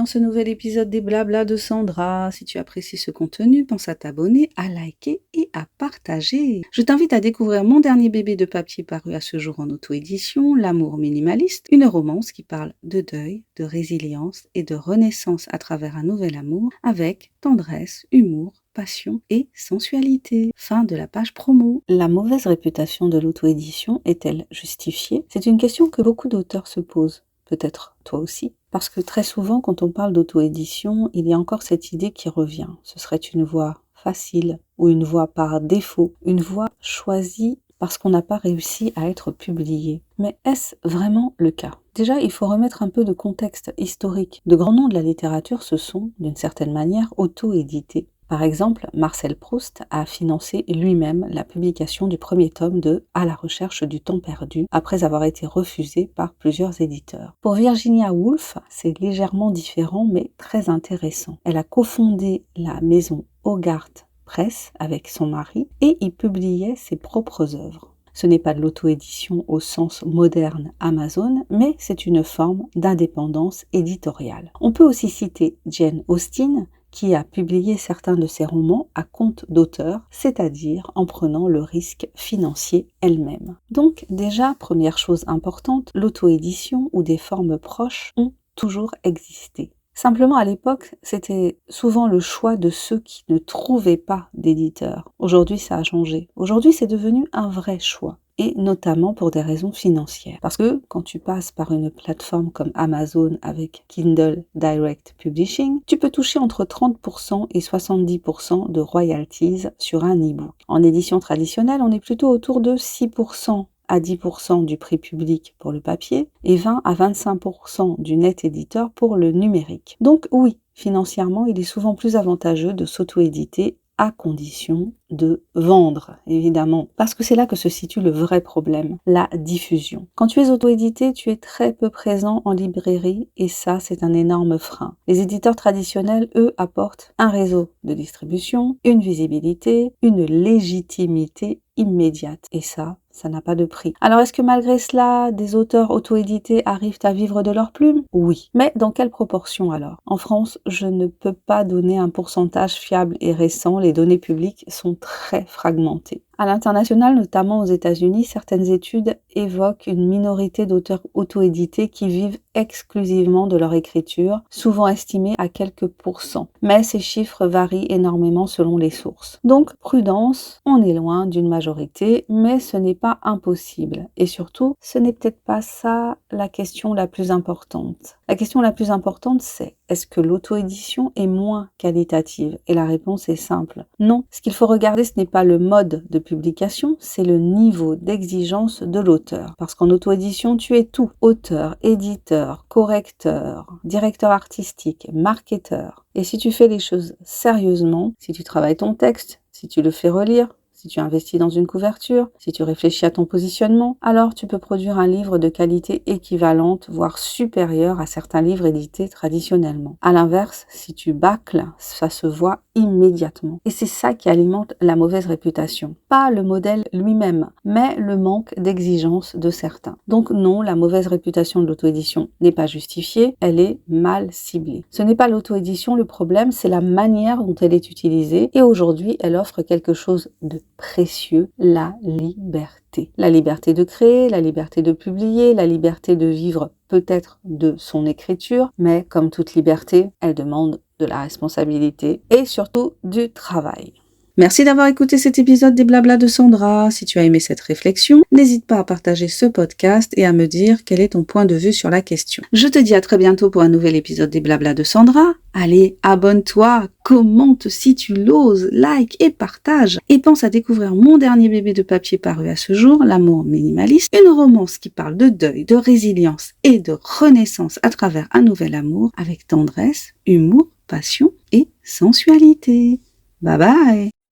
dans ce nouvel épisode des Blabla de Sandra. Si tu apprécies ce contenu, pense à t'abonner, à liker et à partager. Je t'invite à découvrir mon dernier bébé de papier paru à ce jour en auto-édition, L'amour minimaliste, une romance qui parle de deuil, de résilience et de renaissance à travers un nouvel amour avec tendresse, humour, passion et sensualité. Fin de la page promo. La mauvaise réputation de l'auto-édition est-elle justifiée? C'est une question que beaucoup d'auteurs se posent. Peut-être toi aussi. Parce que très souvent, quand on parle d'auto-édition, il y a encore cette idée qui revient. Ce serait une voie facile ou une voie par défaut, une voie choisie parce qu'on n'a pas réussi à être publié. Mais est-ce vraiment le cas? Déjà, il faut remettre un peu de contexte historique. De grands noms de la littérature se sont, d'une certaine manière, auto-édités. Par exemple, Marcel Proust a financé lui-même la publication du premier tome de À la recherche du temps perdu, après avoir été refusé par plusieurs éditeurs. Pour Virginia Woolf, c'est légèrement différent mais très intéressant. Elle a cofondé la maison Hogarth Press avec son mari et y publiait ses propres œuvres. Ce n'est pas de l'auto-édition au sens moderne Amazon, mais c'est une forme d'indépendance éditoriale. On peut aussi citer Jane Austen, qui a publié certains de ses romans à compte d'auteur, c'est-à-dire en prenant le risque financier elle-même. Donc déjà, première chose importante, l'auto-édition ou des formes proches ont toujours existé. Simplement, à l'époque, c'était souvent le choix de ceux qui ne trouvaient pas d'éditeur. Aujourd'hui, ça a changé. Aujourd'hui, c'est devenu un vrai choix. Et notamment pour des raisons financières. Parce que quand tu passes par une plateforme comme Amazon avec Kindle Direct Publishing, tu peux toucher entre 30% et 70% de royalties sur un e-book. En édition traditionnelle, on est plutôt autour de 6% à 10% du prix public pour le papier et 20 à 25% du net éditeur pour le numérique. Donc oui, financièrement, il est souvent plus avantageux de s'auto-éditer à condition de vendre, évidemment. Parce que c'est là que se situe le vrai problème, la diffusion. Quand tu es auto-édité, tu es très peu présent en librairie et ça, c'est un énorme frein. Les éditeurs traditionnels, eux, apportent un réseau de distribution, une visibilité, une légitimité immédiate. Et ça n'a pas de prix. Alors, est-ce que malgré cela, des auteurs auto-édités arrivent à vivre de leur plume? Oui. Mais dans quelle proportion alors? En France, je ne peux pas donner un pourcentage fiable et récent. Les données publiques sont très fragmentées. À l'international, notamment aux États-Unis, certaines études évoquent une minorité d'auteurs auto-édités qui vivent exclusivement de leur écriture, souvent estimée à quelques pourcents. Mais ces chiffres varient énormément selon les sources. Donc, prudence, on est loin d'une majorité, mais ce n'est pas impossible. Et surtout, ce n'est peut-être pas ça la question la plus importante. La question la plus importante, c'est est-ce que l'auto-édition est moins qualitative? Et la réponse est simple. Non. Ce qu'il faut regarder, ce n'est pas le mode de publication, c'est le niveau d'exigence de l'auteur. Parce qu'en auto-édition, tu es tout. Auteur, éditeur, correcteur, directeur artistique, marketeur. Et si tu fais les choses sérieusement, si tu travailles ton texte, si tu le fais relire, si tu investis dans une couverture, si tu réfléchis à ton positionnement, alors tu peux produire un livre de qualité équivalente, voire supérieure à certains livres édités traditionnellement. À l'inverse, si tu bâcles, ça se voit immédiatement. Et c'est ça qui alimente la mauvaise réputation. Pas le modèle lui-même, mais le manque d'exigence de certains. Donc non, la mauvaise réputation de l'auto-édition n'est pas justifiée, elle est mal ciblée. Ce n'est pas l'auto-édition le problème, c'est la manière dont elle est utilisée et aujourd'hui, elle offre quelque chose de précieux, la liberté. La liberté de créer, la liberté de publier, la liberté de vivre peut-être de son écriture, mais comme toute liberté, elle demande de la responsabilité et surtout du travail. Merci d'avoir écouté cet épisode des Blabla de Sandra. Si tu as aimé cette réflexion, n'hésite pas à partager ce podcast et à me dire quel est ton point de vue sur la question. Je te dis à très bientôt pour un nouvel épisode des Blabla de Sandra. Allez, abonne-toi, commente si tu l'oses, like et partage. Et pense à découvrir mon dernier bébé de papier paru à ce jour, L'amour minimaliste, une romance qui parle de deuil, de résilience et de renaissance à travers un nouvel amour avec tendresse, humour, passion et sensualité. Bye bye!